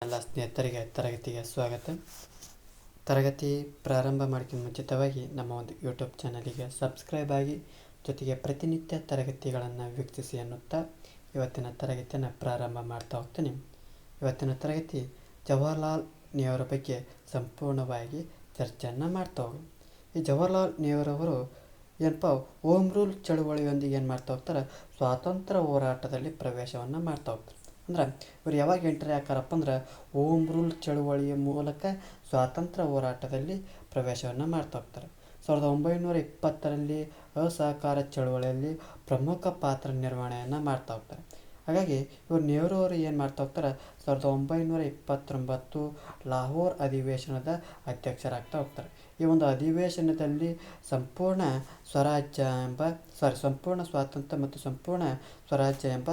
ಎಲ್ಲ ಸ್ನೇಹಿತರಿಗೆ ತರಗತಿಗೆ ಸ್ವಾಗತ. ತರಗತಿ ಪ್ರಾರಂಭ ಮಾಡೋಕ್ಕಿಂತ ಮುಂಚಿತವಾಗಿ ನಮ್ಮ ಒಂದು ಯೂಟ್ಯೂಬ್ ಚಾನಲಿಗೆ ಸಬ್ಸ್ಕ್ರೈಬ್ ಆಗಿ, ಜೊತೆಗೆ ಪ್ರತಿನಿತ್ಯ ತರಗತಿಗಳನ್ನು ವೀಕ್ಷಿಸಿ ಅನ್ನುತ್ತಾ ಇವತ್ತಿನ ತರಗತಿಯನ್ನು ಪ್ರಾರಂಭ ಮಾಡ್ತಾ ಹೋಗ್ತೀನಿ. ಇವತ್ತಿನ ತರಗತಿ ಜವಾಹರ್ಲಾಲ್ ನೆಹರು ಬಗ್ಗೆ ಸಂಪೂರ್ಣವಾಗಿ ಚರ್ಚೆಯನ್ನು ಮಾಡ್ತಾ ಹೋಗಿ. ಈ ಜವಾಹರ್ಲಾಲ್ ನೆಹರವರು ಏನಪ್ಪ ಹೋಮ್ ರೂಲ್ ಚಳುವಳಿಯೊಂದಿಗೆ ಏನು ಮಾಡ್ತಾ ಹೋಗ್ತಾರೆ, ಸ್ವಾತಂತ್ರ್ಯ ಹೋರಾಟದಲ್ಲಿ ಪ್ರವೇಶವನ್ನು ಮಾಡ್ತಾ ಹೋಗ್ತಾರೆ. ಅಂದ್ರೆ ಇವರು ಯಾವಾಗ ಎಂಟ್ರಿ ಹಾಕಾರಪ್ಪ ಅಂದ್ರೆ ಹೋಮ್ ರೂಲ್ ಚಳುವಳಿಯ ಮೂಲಕ ಸ್ವಾತಂತ್ರ್ಯ ಹೋರಾಟದಲ್ಲಿ ಪ್ರವೇಶವನ್ನು ಮಾಡ್ತಾ ಹೋಗ್ತಾರೆ. 1920ರಲ್ಲಿ ಅಸಹಕಾರ ಚಳುವಳಿಯಲ್ಲಿ ಪ್ರಮುಖ ಪಾತ್ರ ನಿರ್ವಹಣೆಯನ್ನು ಮಾಡ್ತಾ ಹೋಗ್ತಾರೆ. ಹಾಗಾಗಿ ಇವರು ನೆಹರು ಅವರು ಏನು ಮಾಡ್ತಾ ಹೋಗ್ತಾರೆ, 1929 ಲಾಹೋರ್ ಅಧಿವೇಶನದ ಅಧ್ಯಕ್ಷರಾಗ್ತಾ ಹೋಗ್ತಾರೆ. ಈ ಒಂದು ಅಧಿವೇಶನದಲ್ಲಿ ಸಂಪೂರ್ಣ ಸ್ವಾತಂತ್ರ್ಯ ಮತ್ತು ಸಂಪೂರ್ಣ ಸ್ವರಾಜ್ಯ ಎಂಬ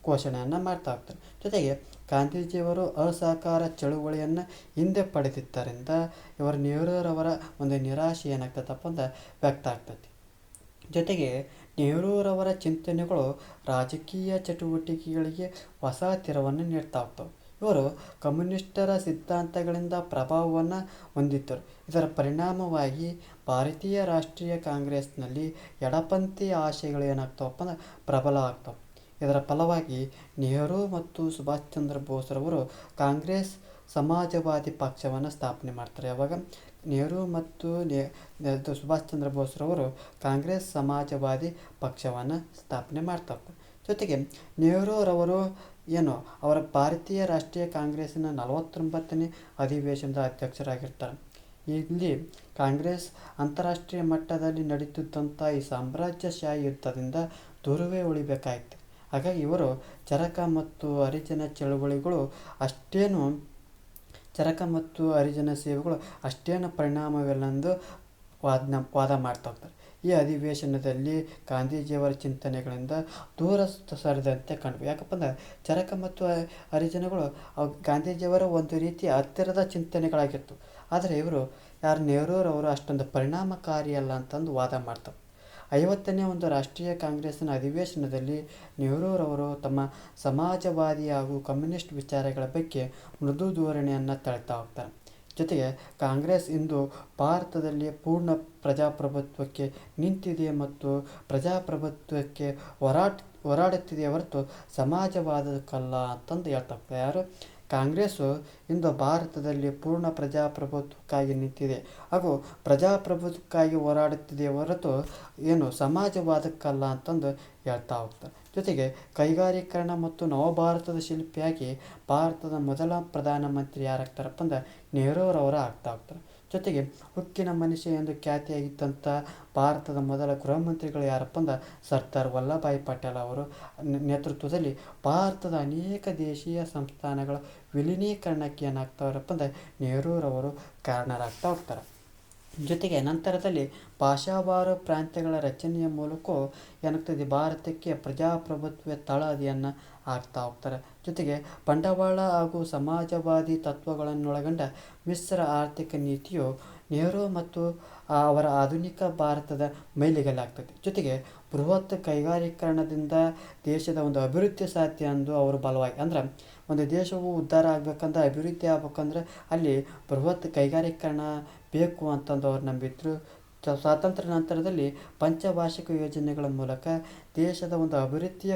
ಘೋಷಣೆಯನ್ನು ಮಾಡ್ತಾ ಹೋಗ್ತಾರೆ. ಜೊತೆಗೆ ಗಾಂಧೀಜಿಯವರು ಅಸಹಕಾರ ಚಳುವಳಿಯನ್ನು ಹಿಂದೆ ಪಡೆದಿದ್ದರಿಂದ ಇವರು ನೆಹರೂರವರ ಒಂದು ನಿರಾಶೆ ಏನಾಗ್ತದಪ್ಪ ಅಂದ್ರೆ ವ್ಯಕ್ತ ಆಗ್ತದೆ. ಜೊತೆಗೆ ನೆಹರೂರವರ ಚಿಂತನೆಗಳು ರಾಜಕೀಯ ಚಟುವಟಿಕೆಗಳಿಗೆ ಹೊಸ ತಿರುವನ್ನು ನೀಡ್ತಾ ಹೋಗ್ತವೆ. ಇವರು ಕಮ್ಯುನಿಸ್ಟರ ಸಿದ್ಧಾಂತಗಳಿಂದ ಪ್ರಭಾವವನ್ನು ಹೊಂದಿದ್ದರು. ಇದರ ಪರಿಣಾಮವಾಗಿ ಭಾರತೀಯ ರಾಷ್ಟ್ರೀಯ ಕಾಂಗ್ರೆಸ್ನಲ್ಲಿ ಎಡಪಂಥೀಯ ಆಶಯಗಳು ಏನಾಗ್ತಾವಪ್ಪ ಅಂದ್ರೆ ಪ್ರಬಲ ಆಗ್ತವೆ. ಇದರ ಫಲವಾಗಿ ನೆಹರು ಮತ್ತು ಸುಭಾಷ್ ಚಂದ್ರ ಬೋಸ್ರವರು ಕಾಂಗ್ರೆಸ್ ಸಮಾಜವಾದಿ ಪಕ್ಷವನ್ನು ಸ್ಥಾಪನೆ ಮಾಡ್ತಾರೆ. ಯಾವಾಗ ನೆಹರು ಮತ್ತು ಸುಭಾಷ್ ಚಂದ್ರ ಬೋಸ್ರವರು ಕಾಂಗ್ರೆಸ್ ಸಮಾಜವಾದಿ ಪಕ್ಷವನ್ನು ಸ್ಥಾಪನೆ ಮಾಡ್ತಾರೆ. ಜೊತೆಗೆ ನೆಹರೂರವರು ಅವರ ಭಾರತೀಯ ರಾಷ್ಟ್ರೀಯ ಕಾಂಗ್ರೆಸ್ಸಿನ 49ನೇ ಅಧಿವೇಶನದ ಅಧ್ಯಕ್ಷರಾಗಿರ್ತಾರೆ. ಇಲ್ಲಿ ಕಾಂಗ್ರೆಸ್ ಅಂತಾರಾಷ್ಟ್ರೀಯ ಮಟ್ಟದಲ್ಲಿ ನಡೀತಿದ್ದಂಥ ಈ ಸಾಮ್ರಾಜ್ಯಶಾಹಿ ಯುದ್ಧದಿಂದ ದೂರವೇ ಉಳಿಬೇಕಾಯಿತು. ಹಾಗಾಗಿ ಇವರು ಚರಕ ಮತ್ತು ಹರಿಜನ ಸೇವೆಗಳು ಅಷ್ಟೇನು ಪರಿಣಾಮವಿಲ್ಲವೆಂದು ವಾದ ಮಾಡ್ತಾ ಹೋಗ್ತಾರೆ. ಈ ಅಧಿವೇಶನದಲ್ಲಿ ಗಾಂಧೀಜಿಯವರ ಚಿಂತನೆಗಳಿಂದ ದೂರ ಸರಿದಂತೆ ಕಂಡು. ಯಾಕಪ್ಪ ಅಂದ್ರೆ ಚರಕ ಮತ್ತು ಹರಿಜನಗಳು ಗಾಂಧೀಜಿಯವರ ಒಂದು ರೀತಿಯ ಹತ್ತಿರದ ಚಿಂತನೆಗಳಾಗಿತ್ತು. ಆದರೆ ಇವರು ನೆಹರೂರವರು ಅಷ್ಟೊಂದು ಪರಿಣಾಮಕಾರಿಯಲ್ಲ ಅಂತಂದು ವಾದ ಮಾಡ್ತಾರೆ. 50ನೇ ಒಂದು ರಾಷ್ಟ್ರೀಯ ಕಾಂಗ್ರೆಸ್ಸಿನ ಅಧಿವೇಶನದಲ್ಲಿ ನೆಹರೂರವರು ತಮ್ಮ ಸಮಾಜವಾದಿ ಹಾಗೂ ಕಮ್ಯುನಿಸ್ಟ್ ವಿಚಾರಗಳ ಬಗ್ಗೆ ಮೃದು ಧೋರಣೆಯನ್ನು ತಳಿತಾ ಹೋಗ್ತಾರೆ. ಜೊತೆಗೆ ಕಾಂಗ್ರೆಸ್ ಇಂದು ಭಾರತದಲ್ಲಿ ಪೂರ್ಣ ಪ್ರಜಾಪ್ರಭುತ್ವಕ್ಕೆ ನಿಂತಿದೆ ಮತ್ತು ಪ್ರಜಾಪ್ರಭುತ್ವಕ್ಕೆ ಹೋರಾಡುತ್ತಿದೆ ಹೊರತು ಸಮಾಜವಾದಕ್ಕಲ್ಲ ಅಂತಂದು ಹೇಳ್ತಾ ಹೋಗ್ತಾರೆ. ಯಾರು ಕಾಂಗ್ರೆಸ್ಸು ಇಂದು ಭಾರತದಲ್ಲಿ ಪೂರ್ಣ ಪ್ರಜಾಪ್ರಭುತ್ವಕ್ಕಾಗಿ ನಿಂತಿದೆ ಹಾಗೂ ಪ್ರಜಾಪ್ರಭುತ್ವಕ್ಕಾಗಿ ಹೋರಾಡುತ್ತಿದೆ ಹೊರತು ಸಮಾಜವಾದಕ್ಕಲ್ಲ ಅಂತಂದು ಹೇಳ್ತಾ ಹೋಗ್ತಾರೆ. ಜೊತೆಗೆ ಕೈಗಾರೀಕರಣ ಮತ್ತು ನವಭಾರತದ ಶಿಲ್ಪಿಯಾಗಿ ಭಾರತದ ಮೊದಲ ಪ್ರಧಾನಮಂತ್ರಿ ಯಾರಾಗ್ತಾರಪ್ಪ ಅಂದ್ರೆ ನೆಹರೂರವರು ಆಗ್ತಾ ಹೋಗ್ತಾರೆ. ಜೊತೆಗೆ ಉಕ್ಕಿನ ಮನುಷ್ಯ ಎಂದು ಖ್ಯಾತಿಯಾಗಿದ್ದಂಥ ಭಾರತದ ಮೊದಲ ಗೃಹ ಮಂತ್ರಿಗಳು ಯಾರಪ್ಪ ಅಂದ್ರೆ ಸರ್ದಾರ್ ವಲ್ಲಭಭಾಯಿ ಪಟೇಲ್ ಅವರು ನೇತೃತ್ವದಲ್ಲಿ ಭಾರತದ ಅನೇಕ ದೇಶೀಯ ಸಂಸ್ಥಾನಗಳ ವಿಲೀನೀಕರಣಕ್ಕೆ ಏನಾಗ್ತಾವ್ರಪ್ಪ ಅಂದ್ರೆ ನೆಹರೂರವರು ಕಾರಣರಾಗ್ತಾ ಹೋಗ್ತಾರೆ. ಜೊತೆಗೆ ನಂತರದಲ್ಲಿ ಭಾಷಾವಾರು ಪ್ರಾಂತ್ಯಗಳ ರಚನೆಯ ಮೂಲಕ ಏನಾಗ್ತದೆ, ಭಾರತಕ್ಕೆ ಪ್ರಜಾಪ್ರಭುತ್ವ ತಳಹದಿಯನ್ನು ಹಾಕ್ತಾ ಹೋಗ್ತಾರೆ. ಜೊತೆಗೆ ಬಂಡವಾಳ ಹಾಗೂ ಸಮಾಜವಾದಿ ತತ್ವಗಳನ್ನೊಳಗೊಂಡ ಮಿಶ್ರ ಆರ್ಥಿಕ ನೀತಿಯು ನೆಹರು ಮತ್ತು ಅವರ ಆಧುನಿಕ ಭಾರತದ ಮೈಲಿಗಲ್ಲಾಗ್ತದೆ. ಜೊತೆಗೆ ಬೃಹತ್ ಕೈಗಾರೀಕರಣದಿಂದ ದೇಶದ ಒಂದು ಅಭಿವೃದ್ಧಿ ಸಾಧ್ಯ ಎಂದು ಅವರು ಬಲವಾಗಿ ಅಂದ್ರೆ ಒಂದು ದೇಶವು ಉದ್ಧಾರ ಆಗ್ಬೇಕಂದ್ರೆ, ಅಭಿವೃದ್ಧಿ ಆಗ್ಬೇಕಂದ್ರೆ ಅಲ್ಲಿ ಬೃಹತ್ ಕೈಗಾರೀಕರಣ ಬೇಕು ಅಂತಂದು ಅವ್ರು ನಂಬಿದ್ರು. ಸ್ವಾತಂತ್ರ್ಯ ನಂತರದಲ್ಲಿ ಪಂಚವಾರ್ಷಿಕ ಯೋಜನೆಗಳ ಮೂಲಕ ದೇಶದ ಒಂದು ಅಭಿವೃದ್ಧಿಯ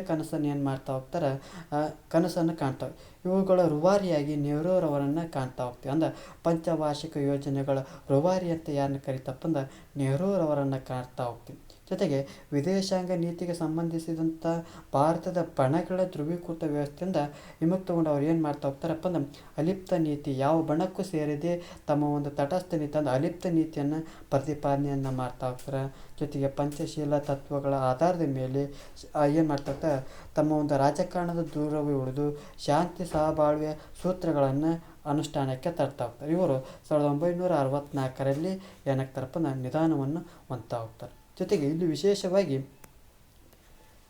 ಕನಸನ್ನು ಕಾಣ್ತವೆ. ಇವುಗಳ ರೂವಾರಿಯಾಗಿ ನೆಹರೂರವರನ್ನು ಕಾಣ್ತಾ ಹೋಗ್ತೀವಿ. ಅಂದ್ರೆ ಪಂಚವಾರ್ಷಿಕ ಯೋಜನೆಗಳ ರೂವಾರಿ ಅಂತ ಯಾರನ್ನ ಕರಿತಪ್ಪ ಅಂದ್ರೆ ನೆಹರೂರವರನ್ನು ಕಾಣ್ತಾ ಹೋಗ್ತೀವಿ. ಜೊತೆಗೆ ವಿದೇಶಾಂಗ ನೀತಿಗೆ ಸಂಬಂಧಿಸಿದಂಥ ಭಾರತದ ಬಣಗಳ ಧ್ರುವೀಕೃತ ವ್ಯವಸ್ಥೆಯಿಂದ ವಿಮುಕ್ತಗೊಂಡು ಅವ್ರು ಏನು ಮಾಡ್ತಾ ಹೋಗ್ತಾರಪ್ಪ ಅಂದ್ರೆ ಅಲಿಪ್ತ ನೀತಿ, ಯಾವ ಬಣಕ್ಕೂ ಸೇರದೆ ತಮ್ಮ ಒಂದು ತಟಸ್ಥ ನೀತಿ ಅಂದ್ರೆ ಅಲಿಪ್ತ ನೀತಿಯನ್ನು ಪ್ರತಿಪಾದನೆಯನ್ನು ಮಾಡ್ತಾ ಹೋಗ್ತಾರೆ. ಜೊತೆಗೆ ಪಂಚಶೀಲ ತತ್ವಗಳ ಆಧಾರದ ಮೇಲೆ ಏನು ಮಾಡ್ತಾ ಹೋಗ್ತಾರೆ, ತಮ್ಮ ಒಂದು ರಾಜಕಾರಣದ ದೂರವೇ ಉಳಿದು ಶಾಂತಿ ಸಹಬಾಳ್ವೆಯ ಸೂತ್ರಗಳನ್ನು ಅನುಷ್ಠಾನಕ್ಕೆ ತರ್ತಾ ಹೋಗ್ತಾರೆ. ಇವರು 1964ರಲ್ಲಿ ಏನಾಗ್ತಾರಪ್ಪ ಅಂದ್ರೆ ನಿಧನವನ್ನು ಹೊಂದ್ತಾ ಹೋಗ್ತಾರೆ. ಜೊತೆಗೆ ಇಲ್ಲಿ ವಿಶೇಷವಾಗಿ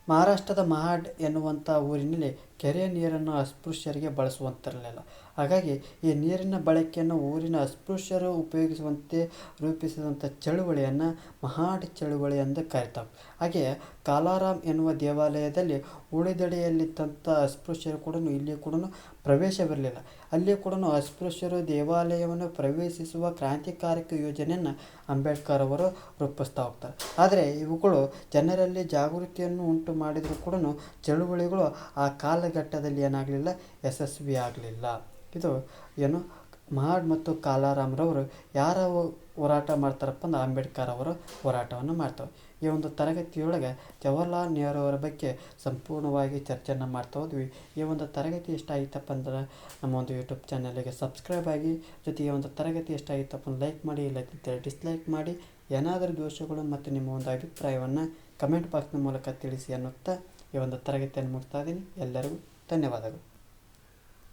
ಮಹಾರಾಷ್ಟ್ರದ ಮಹಾಡ್ ಎನ್ನುವಂಥ ಊರಿನಲ್ಲಿ ಕೆರೆಯ ನೀರನ್ನು ಅಸ್ಪೃಶ್ಯರಿಗೆ ಬಳಸುವಂತಿರಲಿಲ್ಲ. ಹಾಗಾಗಿ ಈ ನೀರಿನ ಬಳಕೆಯನ್ನು ಊರಿನ ಅಸ್ಪೃಶ್ಯರು ಉಪಯೋಗಿಸುವಂತೆ ರೂಪಿಸಿದಂಥ ಚಳುವಳಿಯನ್ನು ಮಹಾಡ್ ಚಳುವಳಿ ಎಂದು ಕರೀತಾರೆ. ಹಾಗೆಯೇ ಕಾಲಾರಾಮ್ ಎನ್ನುವ ದೇವಾಲಯದಲ್ಲಿ ಉಳಿದೆಡೆಯಲ್ಲಿದ್ದಂಥ ಅಸ್ಪೃಶ್ಯರು ಕೂಡ ಇಲ್ಲಿ ಕೂಡ ಪ್ರವೇಶವಿರಲಿಲ್ಲ. ಅಲ್ಲಿ ಕೂಡ ಅಸ್ಪೃಶ್ಯರು ದೇವಾಲಯವನ್ನು ಪ್ರವೇಶಿಸುವ ಕ್ರಾಂತಿಕಾರಕ ಯೋಜನೆಯನ್ನು ಅಂಬೇಡ್ಕರ್ ಅವರು ರೂಪಿಸ್ತಾ ಹೋಗ್ತಾರೆ. ಆದರೆ ಇವುಗಳು ಜನರಲ್ಲಿ ಜಾಗೃತಿಯನ್ನು ಉಂಟು ಮಾಡಿದರೂ ಕೂಡ ಚಳುವಳಿಗಳು ಆ ಕಾಲಘಟ್ಟದಲ್ಲಿ ಏನಾಗಲಿಲ್ಲ, ಯಶಸ್ವಿ ಆಗಲಿಲ್ಲ. ಇದು ಏನು ಮಹಾಡ್ ಮತ್ತು ಕಾಲಾರಾಮ್ರವರು ಯಾರ ಹೋರಾಟ ಮಾಡ್ತಾರಪ್ಪ ಅಂದ್ರೆ ಅಂಬೇಡ್ಕರ್ ಅವರು ಹೋರಾಟವನ್ನು ಮಾಡ್ತಾರೆ. ಈ ಒಂದು ತರಗತಿಯೊಳಗೆ ಜವಾಹರ್ಲಾಲ್ ನೆಹರು ಅವರ ಬಗ್ಗೆ ಸಂಪೂರ್ಣವಾಗಿ ಚರ್ಚೆಯನ್ನು ಮಾಡ್ತಾ ಹೋದ್ವಿ. ಈ ಒಂದು ತರಗತಿ ಇಷ್ಟ ಆಗಿತ್ತಪ್ಪ ಅಂದ್ರೆ ನಮ್ಮ ಒಂದು ಯೂಟ್ಯೂಬ್ ಚಾನಲಿಗೆ ಸಬ್ಸ್ಕ್ರೈಬ್ ಆಗಿ, ಜೊತೆಗೆ ಈ ಒಂದು ತರಗತಿ ಇಷ್ಟ ಆಗಿತ್ತಪ್ಪ ಅಂದ್ರೆ ಲೈಕ್ ಮಾಡಿ, ಇಲ್ಲದಿದ್ದರೆ ಡಿಸ್ಲೈಕ್ ಮಾಡಿ. ಏನಾದರೂ ದೋಷಗಳು ಮತ್ತು ನಿಮ್ಮ ಒಂದು ಅಭಿಪ್ರಾಯವನ್ನು ಕಮೆಂಟ್ ಬಾಕ್ಸ್ನ ಮೂಲಕ ತಿಳಿಸಿ ಅನ್ನುತ್ತಾ ಈ ಒಂದು ತರಗತಿಯನ್ನು ಮುಗಿಸ್ತಾ ಇದ್ದೀನಿ. ಎಲ್ಲರಿಗೂ ಧನ್ಯವಾದಗಳು.